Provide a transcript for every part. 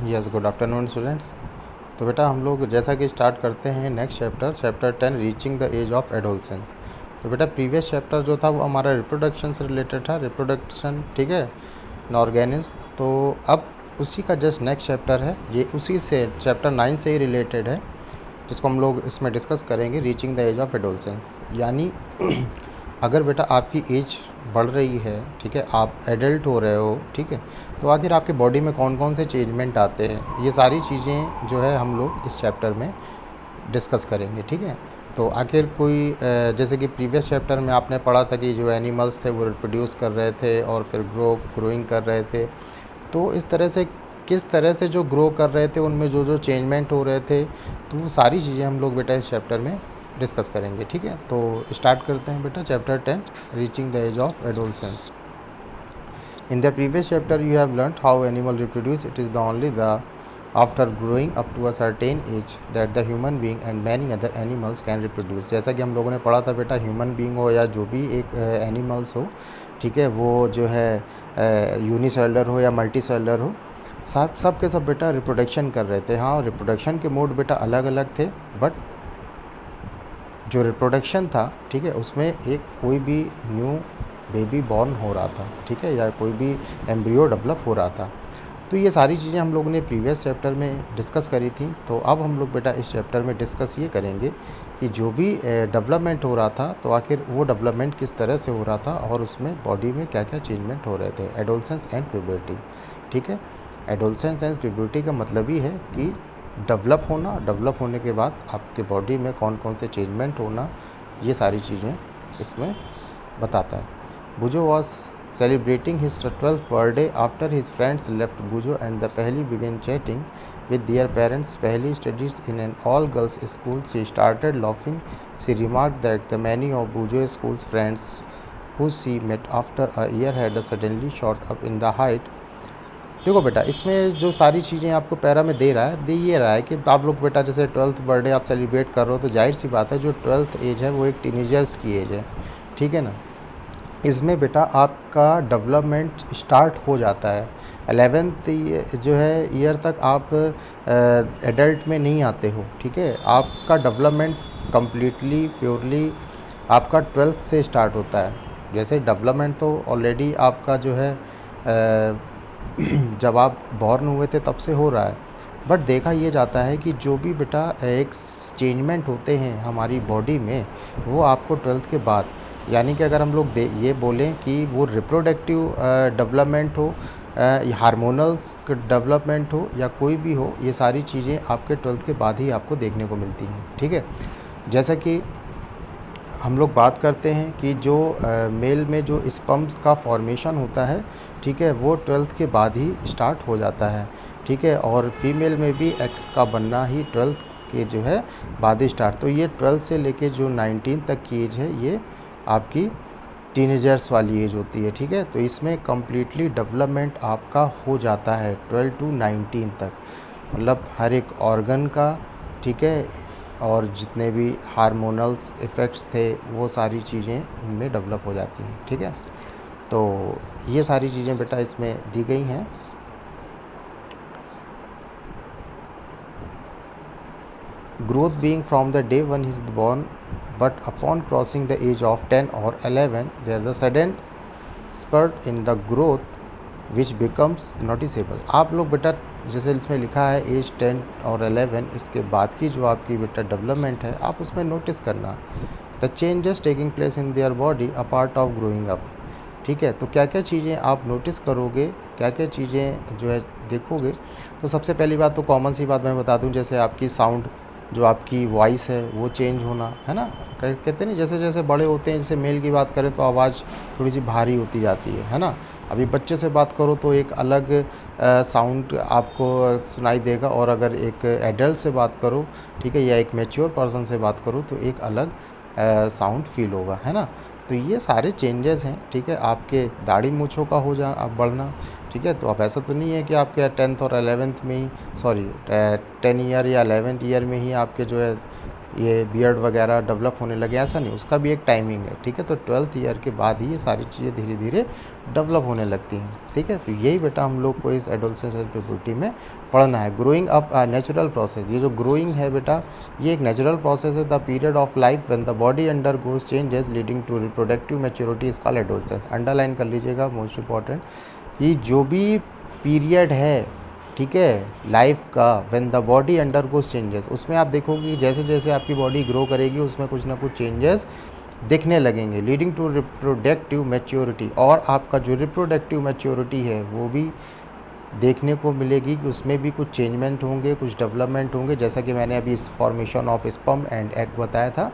Yes, good afternoon students. तो बेटा हम लोग जैसा कि स्टार्ट करते हैं next chapter 10 reaching the age of adolescence. तो बेटा प्रीवियस चैप्टर जो था वो हमारा रिप्रोडक्शन से रिलेटेड था, रिप्रोडक्शन, ठीक है, इन ऑर्गेनिज्म। तो अब उसी का जस्ट नेक्स्ट चैप्टर है, ये उसी से चैप्टर 9 से ही रिलेटेड है, जिसको हम लोग इसमें डिस्कस करेंगे, reaching the age of adolescence. यानी अगर बेटा आपकी एज बढ़ रही है, ठीक है, आप एडल्ट हो रहे हो, ठीक है, तो आखिर आपके बॉडी में कौन कौन से चेंजमेंट आते हैं, ये सारी चीज़ें जो है हम लोग इस चैप्टर में डिस्कस करेंगे, ठीक है। तो आखिर कोई जैसे कि प्रीवियस चैप्टर में आपने पढ़ा था कि जो एनिमल्स थे वो रिप्रोड्यूस कर रहे थे और फिर ग्रोइंग कर रहे थे। तो इस तरह से किस तरह से जो ग्रो कर रहे थे उनमें जो जो चेंजमेंट हो रहे थे, तो वो सारी चीज़ें हम लोग बेटा इस चैप्टर में डिस्कस करेंगे, ठीक है। तो स्टार्ट करते हैं बेटा chapter 10 reaching the age of adolescence. In the previous chapter you have learnt how animal reproduce. It is the only the after growing up to a certain age that the human being and many other animals can reproduce. जैसा कि हम लोगों ने पढ़ा था बेटा, human being हो या जो भी एक एनिमल्स हो, ठीक है, वो जो है यूनिसेलुलर हो या मल्टीसेलुलर हो, सब के सब बेटा रिप्रोडक्शन कर रहे थे। हाँ, रिप्रोडक्शन के मोड बेटा अलग अलग थे, बट जो रिप्रोडक्शन था, ठीक है, उसमें एक कोई भी न्यू बेबी बॉर्न हो रहा था, ठीक है, या कोई भी एम्ब्रियो डेवलप हो रहा था। तो ये सारी चीज़ें हम लोगों ने प्रीवियस चैप्टर में डिस्कस करी थी। तो अब हम लोग बेटा इस चैप्टर में डिस्कस ये करेंगे कि जो भी डेवलपमेंट हो रहा था, तो आखिर वो डेवलपमेंट किस तरह से हो रहा था और उसमें बॉडी में क्या क्या चेंजमेंट हो रहे थे। एडोलसेंस एंड प्यूबर्टी, ठीक है। एडोलसेंस एंड प्यूबर्टी का मतलब ही है कि डेवलप होना, डेवलप होने के बाद आपके बॉडी में कौन कौन से चेंजमेंट होना, ये सारी चीज़ें इसमें बताता है। बुजो was celebrating his 12th birthday after his friends left Bujo and the Pehli began chatting with their parents. Pehli studies in an all-girls school. She started laughing. She remarked that the many of Bujo's school's friends who she met after a year had suddenly shot up in the height. देखो बेटा, इसमें जो सारी चीज़ें आपको para में दे रहा है, दे ये रहा है कि आप लोग बेटा जैसे 12th बर्थडे आप सेलिब्रेट कर रहे हो, तो जाहिर सी बात है जो 12th एज है वो एक टीनेजर्स की एज है, ठीक है ना। इसमें बेटा आपका डेवलपमेंट स्टार्ट हो जाता है। 11th जो है ईयर तक आप एडल्ट में नहीं आते हो, ठीक है। आपका डेवलपमेंट कम्प्लीटली प्योरली आपका 12th से स्टार्ट होता है। जैसे डेवलपमेंट तो ऑलरेडी आपका जो है जब आप बॉर्न हुए थे तब से हो रहा है, बट देखा ये जाता है कि जो भी बेटा एक चेंजमेंट होते हैं हमारी बॉडी में, वो आपको 12th के बाद, यानी कि अगर हम लोग ये बोलें कि वो रिप्रोडक्टिव डेवलपमेंट हो, हार्मोनल्स डेवलपमेंट हो या कोई भी हो, ये सारी चीज़ें आपके 12th के बाद ही आपको देखने को मिलती हैं, ठीक है। जैसा कि हम लोग बात करते हैं कि जो मेल में जो स्पर्म्स का फॉर्मेशन होता है, ठीक है, वो 12th के बाद ही स्टार्ट हो जाता है, ठीक है, और फीमेल में भी एग्स का बनना ही 12th के जो है बाद ही स्टार्ट। तो ये 12 से लेके जो 19 तक की एज है, ये आपकी टीनेजर्स वाली एज होती है, ठीक है। तो इसमें कम्प्लीटली डेवलपमेंट आपका हो जाता है 12 to 19 तक, मतलब हर एक ऑर्गन का, ठीक है, और जितने भी हार्मोनल्स इफ़ेक्ट्स थे वो सारी चीज़ें उनमें डेवलप हो जाती हैं, ठीक है। तो ये सारी चीज़ें बेटा इसमें दी गई हैं। Growth being from the day one he is born, but upon crossing the age of 10 or 11 there is a sudden spurt in the growth which becomes noticeable. आप लोग बेटा जैसे इसमें लिखा है एज 10 और 11, इसके बाद की जो आपकी बेटा डेवलपमेंट है आप उसमें नोटिस करना, the changes taking place in their body a part of growing up, ठीक है। तो क्या क्या चीज़ें आप नोटिस करोगे, क्या क्या चीज़ें जो है देखोगे। तो सबसे पहली बात तो कॉमन सी बात मैं बता दूं, जैसे आपकी साउंड, जो आपकी वॉइस है वो चेंज होना, है ना। कहते नहीं, जैसे जैसे बड़े होते हैं, जैसे मेल की बात करें तो आवाज़ थोड़ी सी भारी होती जाती है ना। अभी बच्चे से बात करो तो एक अलग साउंड आपको सुनाई देगा, और अगर एक एडल्ट से बात करो, ठीक है, या एक मैच्योर पर्सन से बात करो तो एक अलग साउंड फील होगा, है ना। तो ये सारे चेंजेस हैं, ठीक है। आपके दाढ़ी मूँछों का हो जा अब बढ़ना, ठीक है। तो अब ऐसा तो नहीं है कि आपके 10th और 11th में ही, सॉरी 10 ईयर या 11th ईयर में ही आपके जो है ये बियर्ड वगैरह डेवलप होने लगे, ऐसा नहीं, उसका भी एक टाइमिंग है, ठीक है। तो 12th ईयर के बाद ही ये सारी चीज़ें धीरे धीरे डेवलप होने लगती हैं, ठीक है। तो यही बेटा हम लोग को इस एडोलसेंस एंड प्यूबर्टी में पढ़ना है। ग्रोइंग अप नेचुरल प्रोसेस, ये जो ग्रोइंग है बेटा ये एक नेचुरल प्रोसेस है। The period of life when the body undergoes changes leading to reproductive maturity is called adolescence. Underline कर लीजिएगा, मोस्ट इंपॉर्टेंट, कि जो भी पीरियड है, ठीक है, लाइफ का, when the body undergoes changes, उसमें आप देखोगे कि जैसे जैसे आपकी बॉडी ग्रो करेगी उसमें कुछ ना कुछ चेंजेस दिखने लगेंगे, लीडिंग टू रिप्रोडक्टिव मैच्योरिटी, और आपका जो रिप्रोडक्टिव मैच्योरिटी है वो भी देखने को मिलेगी कि उसमें भी कुछ चेंजमेंट होंगे, कुछ डेवलपमेंट होंगे, जैसा कि मैंने अभी इस formation of sperm and egg बताया था।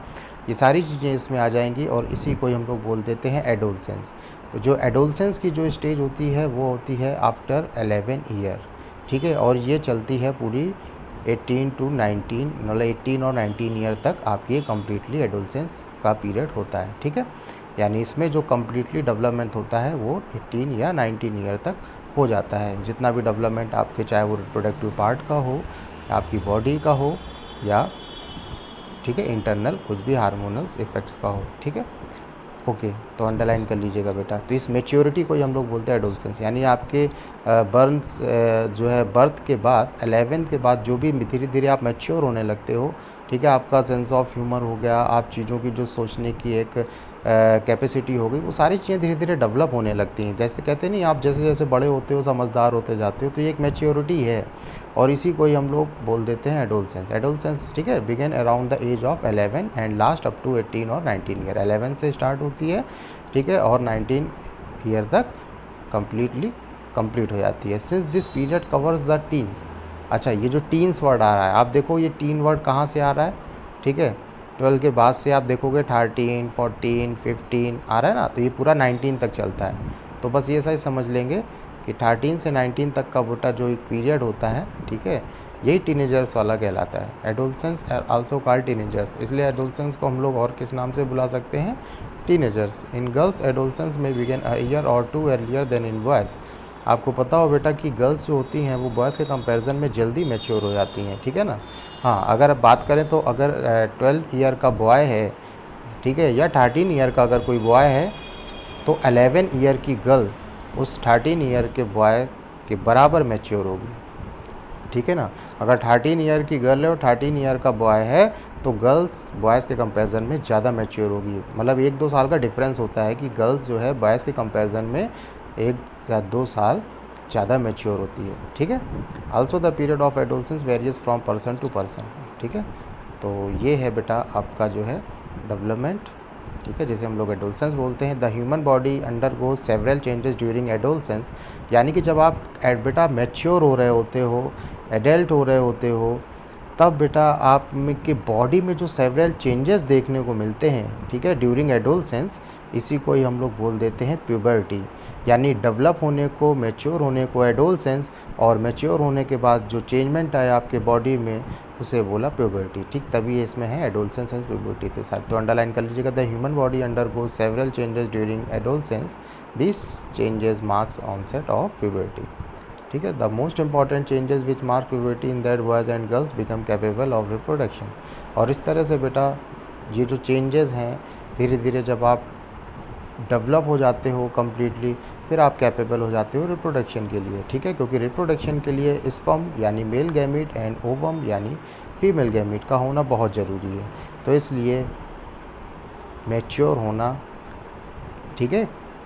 ये सारी चीज़ें इसमें आ जाएंगी और इसी को हम लोग बोल देते हैं एडोलसेंस। तो जो एडोलसेंस की जो स्टेज होती है वो होती है आफ्टर 11 ईयर, ठीक है, और ये चलती है पूरी 18 टू 19, मतलब 18 और 19 ईयर तक आपकी कम्प्लीटली एडोलसेंस का पीरियड होता है, ठीक है। यानी इसमें जो कम्प्लीटली डेवलपमेंट होता है वो 18 या 19 ईयर तक हो जाता है। जितना भी डेवलपमेंट आपके, चाहे वो रिप्रोडक्टिव पार्ट का हो, आपकी बॉडी का हो, या ठीक है इंटरनल कुछ भी हार्मोनल्स इफेक्ट्स का हो, ठीक है। ओके, तो अंडरलाइन कर लीजिएगा बेटा। तो इस मेच्योरिटी को ही हम लोग बोलते हैं एडोलसेंस, यानी आपके बर्थ जो है बर्थ के बाद 11th के बाद जो भी धीरे धीरे आप मैच्योर होने लगते हो, ठीक है, आपका सेंस ऑफ ह्यूमर हो गया, आप चीज़ों की जो सोचने की एक कैपेसिटी हो गई, वो सारी चीज़ें धीरे धीरे डेवलप होने लगती हैं। जैसे कहते नहीं, आप जैसे जैसे बड़े होते हो समझदार होते जाते हो, तो ये एक मैच्योरिटी है और इसी को ही हम लोग बोल देते हैं एडोलसेंस। एडोलसेंस, ठीक है, begin around the age of 11 and last up to 18 और 19 ईयर। 11 से स्टार्ट होती है, ठीक है, और 19 ईयर तक कंप्लीट हो जाती है। Since this period covers the teens. अच्छा, ये जो टीन्स वर्ड आ रहा है, आप देखो ये टीन वर्ड कहाँ से आ रहा है, ठीक है, 12 के बाद से आप देखोगे 13, 14, 15 आ रहा है ना, तो ये पूरा 19 तक चलता है। तो बस ये सही समझ लेंगे कि 13 से 19 तक का बेटा जो एक पीरियड होता है, ठीक है, यही टीनेजर्स वाला कहलाता है। एडोलसेंस आल्सो कॉल्ड टीनेजर्स, इसलिए एडोलसेंस को हम लोग और किस नाम से बुला सकते हैं, टीनेजर्स। इन गर्ल्स एडोलसेंस में बिगिन अ ईयर और 2 अर्लियर देन इन बॉयज़। आपको पता हो बेटा कि गर्ल्स जो होती हैं वो बॉयज़ के कंपैरिजन में जल्दी मैच्योर हो जाती हैं, ठीक है ना। हाँ, अगर बात करें तो अगर 12 ईयर का बॉय है, ठीक है, या 13 ईयर का अगर कोई बॉय है, तो 11 ईयर की गर्ल उस 13 ईयर के बॉय के बराबर मैच्योर होगी, ठीक है ना। अगर 13 ईयर की गर्ल है और 13 ईयर का बॉय है, तो गर्ल्स बॉयज़ के कंपैरिजन में ज़्यादा मैच्योर होगी। मतलब 1-2 साल का डिफरेंस होता है कि गर्ल्स जो है बॉयज़ के कंपैरिजन में 1 या 2 साल ज़्यादा मैच्योर होती है, ठीक है। Also the period of adolescence varies from person to person, ठीक है। तो ये है बेटा आपका जो है डेवलपमेंट, ठीक है, जिसे हम लोग एडोलसेंस बोलते हैं। The human body undergoes several changes during adolescence, यानी कि जब आप बेटा मैच्योर हो रहे होते हो, एडल्ट हो रहे होते हो, तब बेटा आप में की बॉडी में जो सेवरल चेंजेस देखने को मिलते हैं, ठीक है, ड्यूरिंग एडोलसेंस, इसी को ही हम लोग बोल देते हैं प्यूबर्टी। यानी डेवलप होने को, मैच्योर होने को एडोलसेंस, और मैच्योर होने के बाद जो चेंजमेंट आया आपके बॉडी में उसे बोला प्यूबर्टी, ठीक। तभी इसमें है एडोलसेंस एंड प्यूबर्टी। तो साथ तो अंडरलाइन कर लीजिएगा, the human body undergoes several changes during adolescence, this changes marks onset of puberty, ठीक है। The most important changes which mark puberty in that boys and girls become capable of reproduction. और इस तरह से बेटा ये जो changes हैं, धीरे धीरे जब आप डेवलप हो जाते हो कम्प्लीटली, फिर आप कैपेबल हो जाते हो रिप्रोडक्शन के लिए, ठीक है। क्योंकि रिप्रोडक्शन के लिए स्पर्म यानी मेल गैमीट एंड ओवम यानी फीमेल गैमीट का होना बहुत ज़रूरी है। तो इसलिए मैच्योर होना, ठीक है,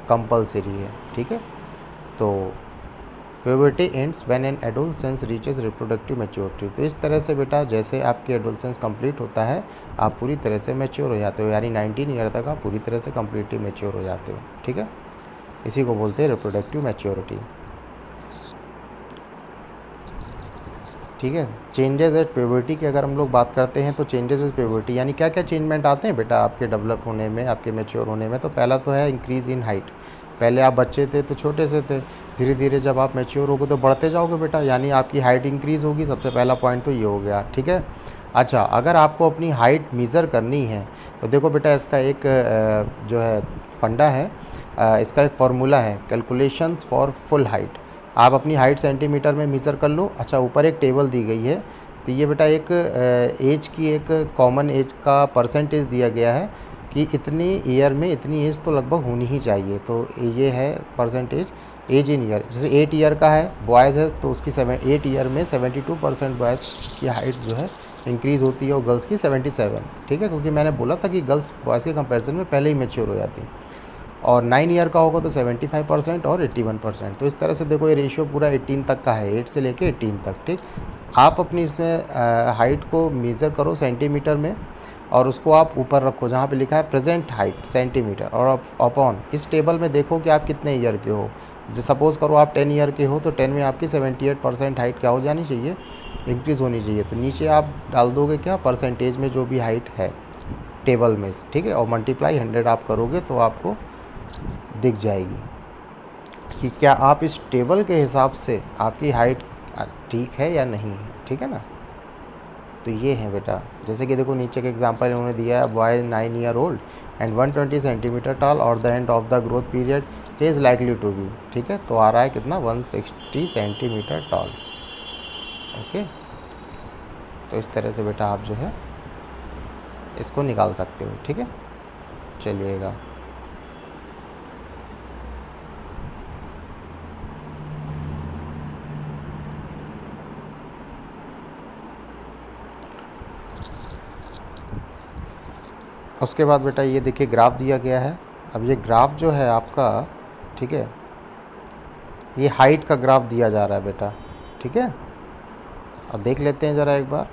कंपलसरी है, ठीक है। तो puberty ends when an adolescence reaches reproductive maturity. तो इस तरह से बेटा जैसे आपकी एडोलसेंस कंप्लीट होता है, आप पूरी तरह से मैच्योर हो जाते हो, यानी 19 ईयर तक आप पूरी तरह से कम्प्लीटली मैच्योर हो जाते हो, ठीक है। इसी को बोलते हैं रिप्रोडक्टिव मैच्योरिटी, ठीक है। चेंजेस एट प्यूबर्टी की अगर हम लोग बात करते हैं, तो चेंजेस एट प्यूबर्टी यानी क्या क्या चेंजमेंट आते हैं बेटा आपके डेवलप होने में, आपके मैच्योर होने में। तो पहला तो है इंक्रीज़ इन हाइट। पहले आप बच्चे थे तो छोटे से थे, धीरे धीरे जब आप मैच्योर होगे तो बढ़ते जाओगे बेटा, यानी आपकी हाइट इंक्रीज़ होगी। सबसे पहला पॉइंट तो ये हो गया, ठीक है। अच्छा, अगर आपको अपनी हाइट मेज़र करनी है तो देखो बेटा इसका एक जो है फंडा है, इसका एक फार्मूला है, कैलकुलेशंस फॉर फुल हाइट। आप अपनी हाइट सेंटीमीटर में मेज़र कर लो। अच्छा, ऊपर एक टेबल दी गई है, तो ये बेटा एक एज की एक कॉमन एज का परसेंटेज दिया गया है कि इतनी ईयर में इतनी एज तो लगभग होनी ही चाहिए। तो ये है परसेंटेज एज इन ईयर। जैसे 8 ईयर का है बॉयज़ है तो उसकी 8 ईयर में 72% बॉयज़ की हाइट जो है इंक्रीज़ होती है और गर्ल्स की 77। ठीक है, क्योंकि मैंने बोला था कि गर्ल्स बॉयज़ के कंपैरिजन में पहले ही मैच्योर हो जाती हैं। और 9 ईयर का होगा तो 75% और 81%। तो इस तरह से देखो ये रेशियो पूरा 18 तक का है, 8 से लेके 18 तक। ठीक, आप अपनी इसमें हाइट को मेज़र करो सेंटीमीटर में और उसको आप ऊपर रखो जहाँ पे लिखा है प्रेजेंट हाइट सेंटीमीटर, और अपॉन इस टेबल में देखो कि आप कितने ईयर के हो। जो सपोज़ करो आप 10 ईयर के हो तो 10 में आपकी 78% हाइट क्या हो जानी चाहिए, इंक्रीज़ होनी चाहिए। तो नीचे आप डाल दोगे क्या, परसेंटेज में जो भी हाइट है टेबल में। ठीक है, और मल्टीप्लाई 100 आप करोगे तो आपको दिख जाएगी कि क्या आप इस टेबल के हिसाब से आपकी हाइट ठीक है या नहीं है। ठीक है ना। तो ये है बेटा, जैसे कि देखो नीचे के एग्जांपल उन्होंने दिया है, boy 9 year old and 120 centimetre tall और the end of the growth period is likely to be. ठीक है, तो आ रहा है कितना, 160 सेंटीमीटर टॉल। ओके, तो इस तरह से बेटा आप जो है इसको निकाल सकते हो। ठीक है, चलिएगा। उसके बाद बेटा ये देखिए ग्राफ दिया गया है। अब ये ग्राफ जो है आपका, ठीक है, ये हाइट का ग्राफ दिया जा रहा है बेटा। ठीक है, अब देख लेते हैं ज़रा एक बार।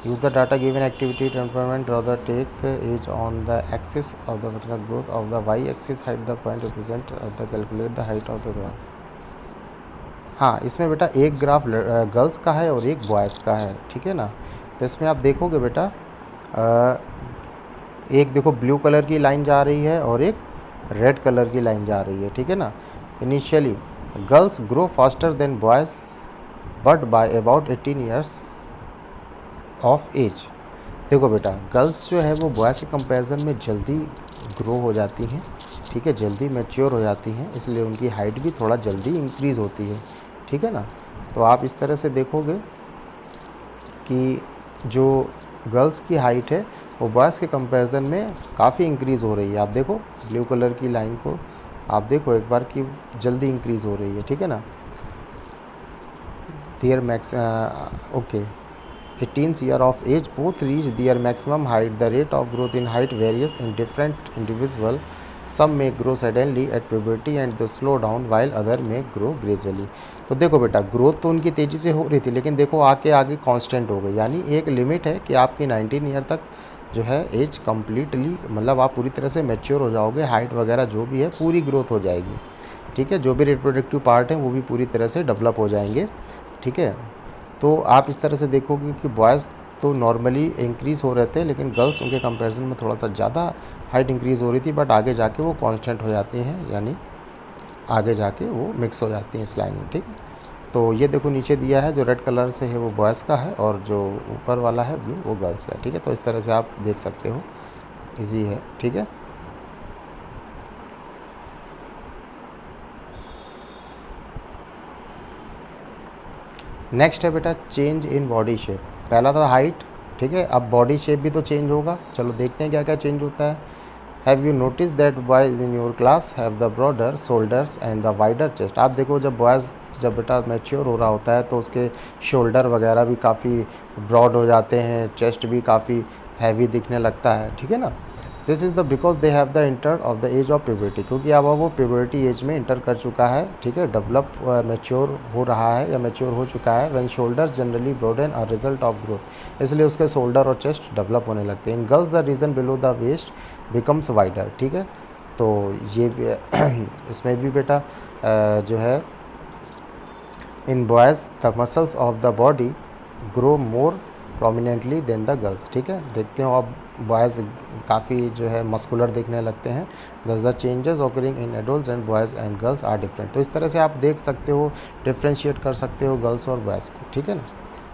Use the data given activity temperament, draw the take age on the axis of the vertical growth of the y axis, height the point represent of the calculate the height of the graph. हाँ, इसमें बेटा एक graph girls का है और एक boys का है। ठीक है ना। तो इसमें आप देखोगे बेटा एक देखो ब्लू कलर की लाइन जा रही है और एक रेड कलर की लाइन जा रही है। ठीक है ना। Initially girls grow faster than boys but by about 18 years of age. देखो बेटा गर्ल्स जो है वो बॉयज़ के कंपैरिजन में जल्दी ग्रो हो जाती हैं। ठीक है, जल्दी मैच्योर हो जाती हैं, इसलिए उनकी हाइट भी थोड़ा जल्दी इंक्रीज़ होती है। ठीक है ना। तो आप इस तरह से देखोगे कि जो गर्ल्स की हाइट है वो बॉयज़ के कंपैरिजन में काफ़ी इंक्रीज़ हो रही है। आप देखो ब्लू कलर की लाइन को आप देखो एक बार कि जल्दी इंक्रीज़ हो रही है। ठीक है ना। Their max okay 18th year of age both reach their maximum height. The rate of growth in height varies in different individual. Some may grow suddenly at puberty and they slow down while other may grow gradually. तो देखो बेटा growth तो उनकी तेज़ी से हो रही थी, लेकिन देखो आके आगे कांस्टेंट हो गई। यानी एक लिमिट है कि आपकी 19 ईयर तक जो है एज कम्प्लीटली, मतलब आप पूरी तरह से मैच्योर हो जाओगे, हाइट वगैरह जो भी है पूरी ग्रोथ हो जाएगी। ठीक है, जो भी रिप्रोडक्टिव पार्ट है वो भी पूरी तरह से डेवलप हो जाएंगे। ठीक है, तो आप इस तरह से देखोगे कि बॉयज़ तो नॉर्मली इंक्रीज़ हो रहे थे, लेकिन गर्ल्स उनके कंपैरिजन में थोड़ा सा ज़्यादा हाइट इंक्रीज़ हो रही थी, बट आगे जाके वो कांस्टेंट हो जाती हैं, यानी आगे जाके वो मिक्स हो जाती हैं इस लाइन में। ठीक है, तो ये देखो नीचे दिया है जो रेड कलर से है वो बॉयज़ का है और जो ऊपर वाला है ब्लू वो गर्ल्स का है। ठीक है, तो इस तरह से आप देख सकते हो, ईजी है। ठीक है, नेक्स्ट है बेटा चेंज इन बॉडी शेप। पहला था हाइट, ठीक है, अब बॉडी शेप भी तो चेंज होगा। चलो देखते हैं क्या क्या चेंज होता है। Have you notice that boys in your class have the broader shoulders and the wider chest. आप देखो जब बॉयज़ जब बेटा मैच्योर हो रहा होता है तो उसके शोल्डर वगैरह भी काफ़ी ब्रॉड हो जाते हैं, चेस्ट भी काफ़ी हैवी दिखने लगता है। ठीक है ना। This is the because they have the enter of the age of puberty, क्योंकि अब वो प्यूबर्टी एज में इंटर कर चुका है। ठीक है, डेवलप मैच्योर हो रहा है या मैच्योर हो चुका है। When shoulders generally broaden are result of growth, इसलिए उसके शोल्डर और चेस्ट डेवलप होने लगते हैं। In girls the region below the waist becomes wider. ठीक है, तो ये इसमें भी बेटा जो है in boys the muscles of the body grow more prominently than the girls. ठीक है, देखते हो अब बॉयज़ काफ़ी जो है मस्कुलर दिखने लगते हैं। Thus the changes occurring in adults and boys and girls are different. तो इस तरह से आप देख सकते हो, डिफ्रेंशिएट कर सकते हो गर्ल्स और बॉयज़ को। ठीक है ना।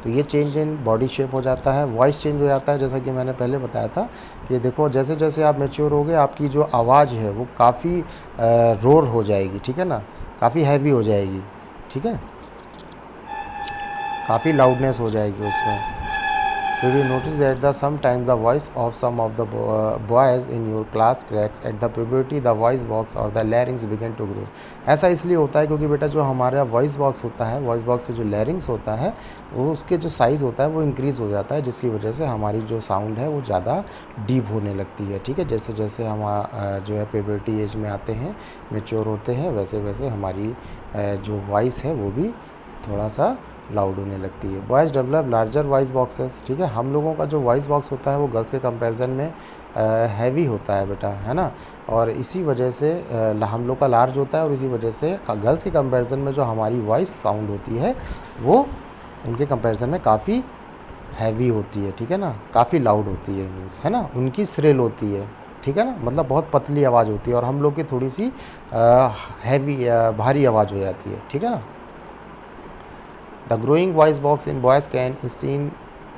तो ये चेंज इन बॉडी शेप हो जाता है। वॉइस चेंज हो जाता है, जैसा कि मैंने पहले बताया था कि देखो जैसे जैसे आप मैच्योर होगे आपकी जो आवाज़ है वो काफ़ी रोर हो जाएगी। ठीक है ना, काफ़ी हैवी हो जाएगी। ठीक है, काफ़ी लाउडनेस हो जाएगी उसमें। Did you notice that sometimes the voice of some of the boys in your class cracks at the puberty, the voice box or the larynx begin to grow? ऐसा इसलिए होता है क्योंकि बेटा जो हमारा वॉइस बॉक्स होता है, वॉइस बॉक्स में जो लैरिंग्स होता है वो उसके जो साइज़ होता है वो इंक्रीज़ हो जाता है, जिसकी वजह से हमारी जो साउंड है वो ज़्यादा डीप होने लगती है। ठीक है, जैसे जैसे हमारा जो है प्यूबर्टी एज में आते हैं, मेच्योर होते हैं, वैसे वैसे हमारी जो वॉइस है वो भी थोड़ा सा लाउड होने लगती है। Boys develop larger voice boxes. ठीक है, हम लोगों का जो वॉइस बॉक्स होता है वो गर्ल्स के कंपैरिजन में हैवी होता है बेटा, है ना, और इसी वजह से हम लोग का लार्ज होता है, और इसी वजह से गर्ल्स के कंपैरिजन में जो हमारी वॉइस साउंड होती है वो उनके कंपैरिजन में काफ़ी हैवी होती है। ठीक है ना, काफ़ी लाउड होती है, मीन्स, है ना, उनकी श्रिल होती है। ठीक है ना, मतलब बहुत पतली आवाज़ होती है और हम लोग की थोड़ी सी हैवी भारी आवाज़ हो जाती है। ठीक है ना। The growing voice box in boys can is seen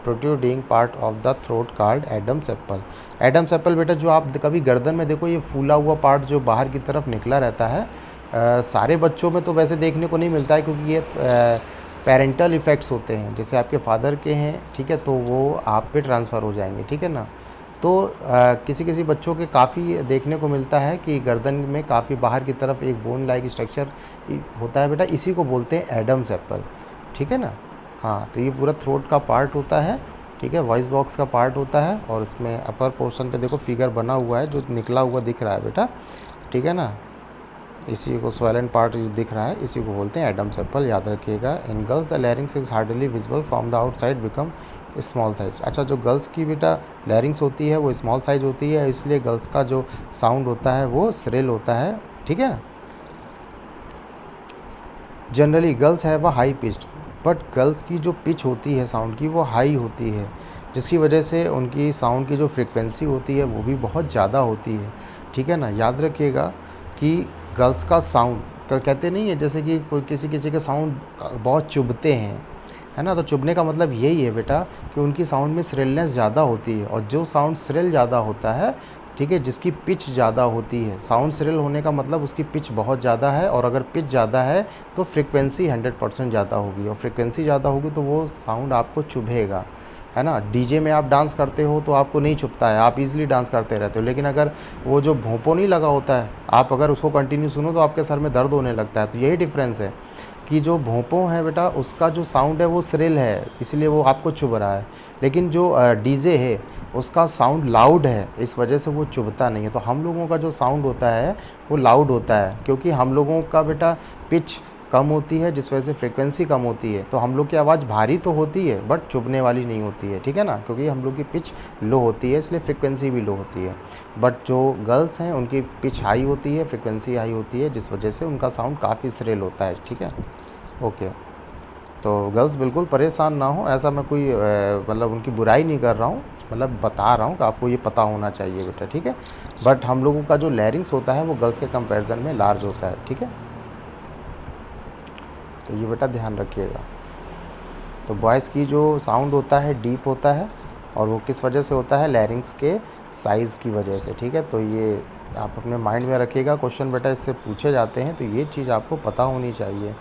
protruding part of the throat called Adam's apple. Adam's apple बेटा जो आप कभी गर्दन में देखो, ये फूला हुआ पार्ट जो बाहर की तरफ निकला रहता है, सारे बच्चों में तो वैसे देखने को नहीं मिलता है क्योंकि ये पेरेंटल इफ़ेक्ट्स होते हैं। जैसे आपके फादर के हैं, ठीक है, तो वो आप पे ट्रांसफ़र हो जाएंगे। ठीक है ना, तो किसी किसी बच्चों के काफ़ी देखने को मिलता है कि गर्दन में काफ़ी बाहर की तरफ एक बोन लाइक स्ट्रक्चर होता है बेटा, इसी को बोलते हैं एडम्स एप्पल। ठीक है ना। हाँ, तो ये पूरा थ्रोट का पार्ट होता है। ठीक है, वॉइस बॉक्स का पार्ट होता है, और इसमें अपर पोर्शन पे देखो फिगर बना हुआ है जो निकला हुआ दिख रहा है बेटा। ठीक है ना, इसी को स्वेलन पार्ट दिख रहा है, इसी को बोलते हैं एडम्स एप्पल, याद रखिएगा। इन girls the larynx is hardly visible from the outside become small size. अच्छा, जो गर्ल्स की बेटा लैरिंग्स होती है वो स्मॉल साइज होती है, इसलिए गर्ल्स का जो साउंड होता है वो श्रिल होता है। ठीक है ना। Generally girls have a high pitched, but girls की जो पिच होती है साउंड की वो हाई होती है, जिसकी वजह से उनकी साउंड की जो फ्रिक्वेंसी होती है वो भी बहुत ज़्यादा होती है। ठीक है ना, याद रखिएगा कि गर्ल्स का साउंड कहते नहीं है, जैसे कि कोई किसी किसी के साउंड बहुत चुभते हैं, है ना, तो चुभने का मतलब यही है बेटा कि उनकी साउंड में श्रिलनेस ज़्यादा होती है, और जो साउंड श्रिल ज़्यादा होता है, ठीक है, जिसकी पिच ज़्यादा होती है, साउंड श्रिल होने का मतलब उसकी पिच बहुत ज़्यादा है, और अगर पिच ज़्यादा है तो फ्रिक्वेंसी 100% ज़्यादा होगी, और फ्रिक्वेंसी ज़्यादा होगी तो वो साउंड आपको चुभेगा, है ना। डीजे में आप डांस करते हो तो आपको नहीं चुभता है, आप इजीली डांस करते रहते हो, लेकिन अगर वो जो भोंपो नहीं लगा होता है, आप अगर उसको कंटिन्यू सुनो तो आपके सर में दर्द होने लगता है। तो यही डिफरेंस है कि जो भोंपो है बेटा उसका जो साउंड है वो श्रिल है, इसलिए वो आपको चुभ रहा है, लेकिन जो डीजे है उसका साउंड लाउड है, इस वजह से वो चुभता नहीं है। तो हम लोगों का जो साउंड होता है वो लाउड होता है, क्योंकि हम लोगों का बेटा पिच कम होती है, जिस वजह से फ्रिक्वेंसी कम होती है, तो हम लोग की आवाज़ भारी तो होती है बट चुभने वाली नहीं होती है। ठीक है ना, क्योंकि हम लोग की पिच लो होती है, इसलिए फ्रिक्वेंसी भी लो होती है। बट जो गर्ल्स हैं उनकी पिच हाई होती है, फ्रिक्वेंसी हाई होती है, जिस वजह से उनका साउंड काफ़ी श्रिल होता है। ठीक है, ओके। तो गर्ल्स बिल्कुल परेशान ना हो, ऐसा मैं कोई मतलब उनकी बुराई नहीं कर रहा हूँ, मतलब बता रहा हूँ कि आपको ये पता होना चाहिए बेटा। ठीक है, बट हम लोगों का जो लैरिंग्स होता है वो गर्ल्स के कंपैरिजन में लार्ज होता है। ठीक है, तो ये बेटा ध्यान रखिएगा। तो वॉइस की जो साउंड होता है डीप होता है, और वो किस वजह से होता है, लैरिंग्स के साइज़ की वजह से। ठीक है, तो ये आप अपने माइंड में रखिएगा, क्वेश्चन बेटा इससे पूछे जाते हैं, तो ये चीज़ आपको पता होनी चाहिए।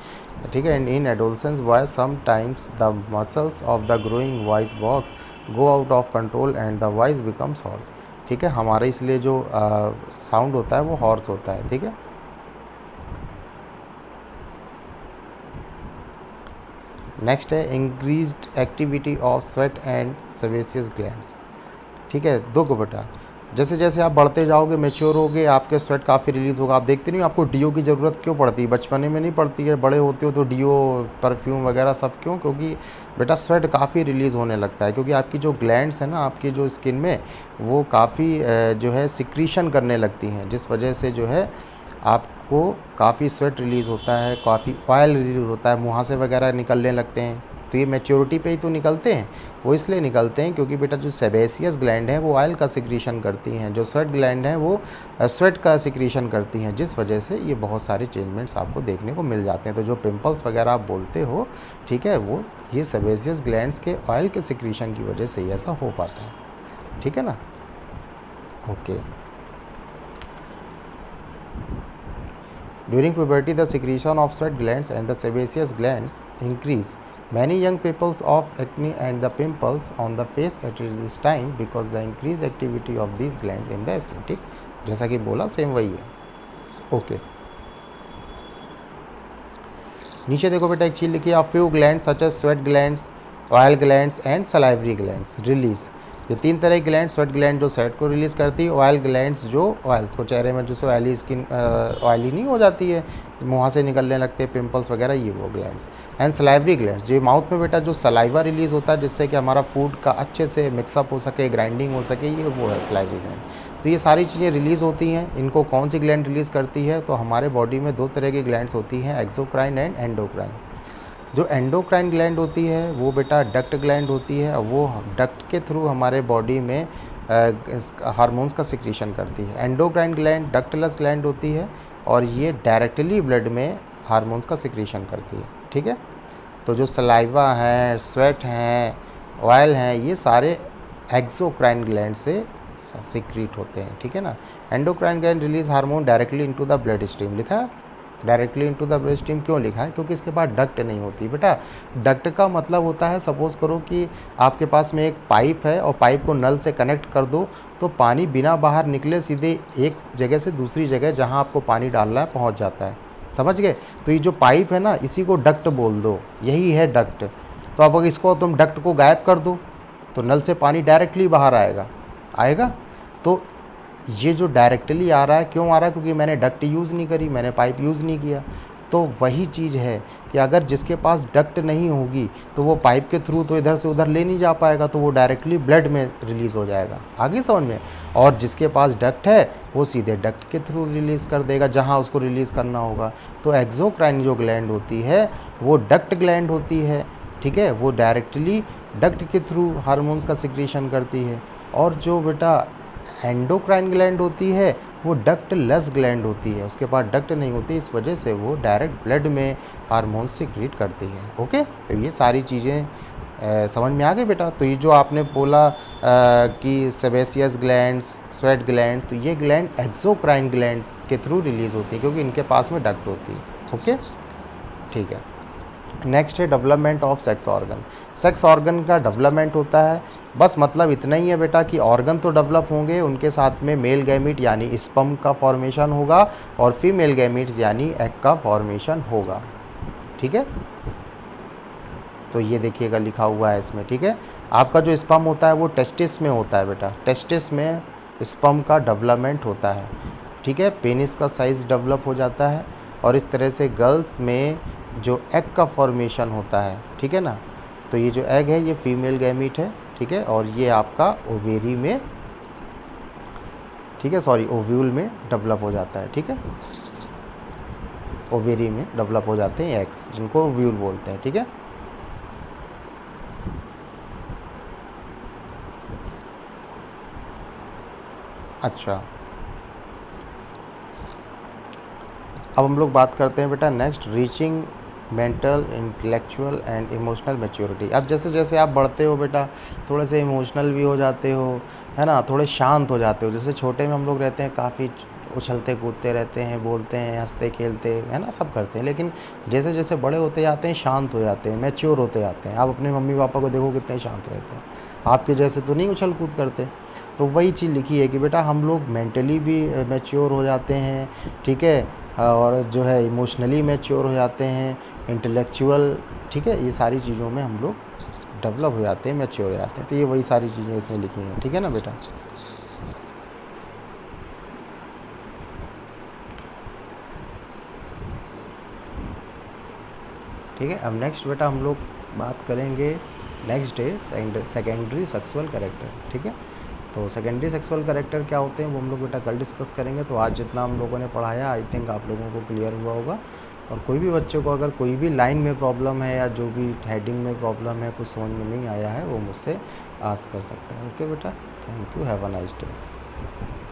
ठीक है, and in adolescence voice sometimes the muscles of the growing voice box go out of control and the voice becomes horse. ठीक है, हमारा इसलिए जो साउंड होता है वो हॉर्स होता है। ठीक है, नेक्स्ट है increased activity of sweat and sebaceous glands. ठीक है, दो को बेटा जैसे जैसे आप बढ़ते जाओगे, मेच्योर होगे, आपके स्वेट काफ़ी रिलीज़ होगा। आप देखते नहीं आपको डीओ की ज़रूरत क्यों पड़ती है, बचपने में नहीं पड़ती है, बड़े होते हो तो डीओ परफ्यूम वगैरह सब क्यों, क्योंकि बेटा स्वेट काफ़ी रिलीज़ होने लगता है, क्योंकि आपकी जो ग्लैंड्स है ना आपकी जो स्किन में, वो काफ़ी जो है सिक्रीशन करने लगती हैं, जिस वजह से जो है आपको काफ़ी स्वेट रिलीज़ होता है, काफ़ी ऑयल रिलीज़ होता है, मुहासे वगैरह निकलने लगते हैं। तो ये मैच्योरिटी पे ही तो निकलते हैं, वो इसलिए निकलते हैं क्योंकि बेटा जो सेबेसियस ग्लैंड है वो ऑयल का सिक्रीशन करती हैं, जो स्वेट ग्लैंड है वो स्वेट का सिक्रीशन करती हैं, जिस वजह से ये बहुत सारे चेंजमेंट्स आपको देखने को मिल जाते हैं। तो जो पिंपल्स वगैरह आप बोलते हो, ठीक है, वो ये सेबेसियस ग्लैंड्स के ऑयल के सिक्रीशन की वजह से ही ऐसा हो पाता है। ठीक है ना, okay. During puberty, the secretion of sweat glands and the sebaceous glands increase, Many young peoples of acne and the pimples on the face at this time because the increased activity of these glands in the skin. ठीक, जैसा कि बोला same वही है. Okay, नीचे देखो बेटा एक चीज़ लिखी है, few gland such as sweat glands, oil glands and salivary glands release. ये 3 तरह की ग्लैंड, स्वेट ग्लैंड जो स्वेट को रिलीज़ करती है, ऑयल ग्लैंड्स जो ऑयल्स को, चेहरे में जो ऑयली स्किन ऑयली नहीं हो जाती है, मुँह से निकलने लगते हैं पिंपल्स वगैरह, ये वो ग्लैंड्स. एंड सलाइवरी ग्लैंड्स, जो माउथ में बेटा जो सलाइवा रिलीज़ होता है जिससे कि हमारा फूड का अच्छे से मिक्सअप हो सके, ग्राइंडिंग हो सके, ये वो है सलाइवरी ग्लैंड. तो ये सारी चीज़ें रिलीज़ होती हैं. इनको कौन सी ग्लैंड रिलीज़ करती है? तो हमारे बॉडी में 2 तरह की ग्लैंड्स होती हैं, एक्सोक्राइन एंड एंडोक्राइन. जो एंडोक्राइन ग्लैंड होती है वो बेटा डक्ट ग्लैंड होती है, और वो डक्ट के थ्रू हमारे बॉडी में हार्मोन्स का सिक्रीशन करती है. एंडोक्राइन ग्लैंड डक्टलेस ग्लैंड होती है और ये डायरेक्टली ब्लड में हार्मोन्स का सिक्रीशन करती है. ठीक है, तो जो सलाइवा है, स्वेट हैं, ऑयल हैं, ये सारे एक्सोक्राइन ग्लैंड से सिक्रीट होते हैं. ठीक है ना. Endocrine gland release hormone directly into the blood stream. लिखा है directly into the blood stream, क्यों लिखा है? क्योंकि इसके पास डक्ट नहीं होती बेटा. डक्ट का मतलब होता है, सपोज करो कि आपके पास में एक पाइप है और पाइप को नल से कनेक्ट कर दो तो पानी बिना बाहर निकले सीधे एक जगह से दूसरी जगह जहां आपको पानी डालना है पहुंच जाता है. समझ गए? तो ये जो पाइप है ना, इसी को डक्ट बोल दो, यही है डक्ट. तो अब अगर इसको तुम डक्ट को गायब कर दो तो नल से पानी डायरेक्टली बाहर आएगा. तो ये जो डायरेक्टली आ रहा है, क्यों आ रहा है? क्योंकि मैंने डक्ट यूज़ नहीं करी, मैंने पाइप यूज़ नहीं किया. तो वही चीज़ है कि अगर जिसके पास डक्ट नहीं होगी तो वो पाइप के थ्रू तो इधर से उधर ले नहीं जा पाएगा, तो वो डायरेक्टली ब्लड में रिलीज़ हो जाएगा. आगे समझ में? और जिसके पास डक्ट है वो सीधे डक्ट के थ्रू रिलीज़ कर देगा जहाँ उसको रिलीज़ करना होगा. तो एक्सोक्राइन जो ग्लैंड होती है वो डक्ट ग्लैंड होती है. ठीक है, वो डायरेक्टली डक्ट के थ्रू हार्मोन्स का सिक्रीशन करती है. और जो बेटा एंडोक्राइन ग्लैंड होती है वो डक्टलेस ग्लैंड होती है, उसके पास डक्ट नहीं होती, इस वजह से वो डायरेक्ट ब्लड में हार्मोन सिक्रीट करती है. ओके, तो ये सारी चीज़ें समझ में आ गई बेटा. तो ये जो आपने बोला कि सेबेसियस ग्लैंड्स, स्वेट ग्लैंड, तो ये ग्लैंड एक्सोक्राइन ग्लैंड के थ्रू रिलीज होती है क्योंकि इनके पास में डक्ट होती है. ओके, ठीक है. नेक्स्ट है development of sex organ. Sex organ का डेवलपमेंट होता है, बस मतलब इतना ही है बेटा कि ऑर्गन तो डेवलप होंगे, उनके साथ में मेल गैमीट यानी स्पर्म का फॉर्मेशन होगा और फीमेल गैमीट्स यानी एग का फॉर्मेशन होगा. ठीक है, तो ये देखिएगा लिखा हुआ है इसमें. ठीक है, आपका जो स्पर्म होता है वो टेस्टिस में होता है बेटा, टेस्टिस में स्पर्म का डेवलपमेंट होता है. ठीक है, पेनिस का साइज़ डेवलप हो जाता है और इस तरह से गर्ल्स में जो एग का फॉर्मेशन होता है. ठीक है ना. तो ये जो एग है ये फीमेल गैमीट है. ठीक है, और ये आपका ओवेरी में, ठीक है, सॉरी ओव्यूल में डेवलप हो जाता है. ठीक है, ओवेरी में डेवलप हो जाते हैं एग्स, जिनको ओव्यूल बोलते हैं. ठीक है, अच्छा. अब हम लोग बात करते हैं बेटा next, reaching mental, intellectual and emotional maturity. अब जैसे जैसे आप बढ़ते हो बेटा, थोड़े से इमोशनल भी हो जाते हो, है ना, थोड़े शांत हो जाते हो. जैसे छोटे में हम लोग रहते हैं काफ़ी उछलते कूदते रहते हैं, बोलते हैं, हंसते खेलते, है ना, सब करते हैं. लेकिन जैसे जैसे बड़े होते जाते हैं शांत हो जाते हैं, मैच्योर होते जाते हैं. आप अपने मम्मी पापा को देखो कितने शांत रहते हैं, आपके जैसे तो नहीं उछल कूद करते. तो वही चीज़ लिखी है कि बेटा हम लोग मेंटली भी मैच्योर हो जाते हैं. ठीक है, और जो है इमोशनली मैच्योर हो जाते हैं, इंटेलेक्चुअल, ठीक है, ये सारी चीज़ों में हम लोग डेवलप हो जाते हैं, मैच्योर हो जाते हैं. तो ये वही सारी चीज़ें इसमें लिखी हैं. ठीक है ना बेटा. ठीक है, अब नेक्स्ट बेटा हम लोग बात करेंगे, next day secondary sexual character. ठीक है, तो सेकेंडरी सेक्सुअल कैरेक्टर क्या होते हैं वो हम लोग बेटा कल डिस्कस करेंगे. तो आज जितना हम लोगों ने पढ़ाया आई थिंक आप लोगों को क्लियर हुआ होगा. और कोई भी बच्चे को अगर कोई भी लाइन में प्रॉब्लम है या जो भी हेडिंग में प्रॉब्लम है, कुछ समझ में नहीं आया है, वो मुझसे आस्क कर सकता है. ओके बेटा, thank you, have a nice day.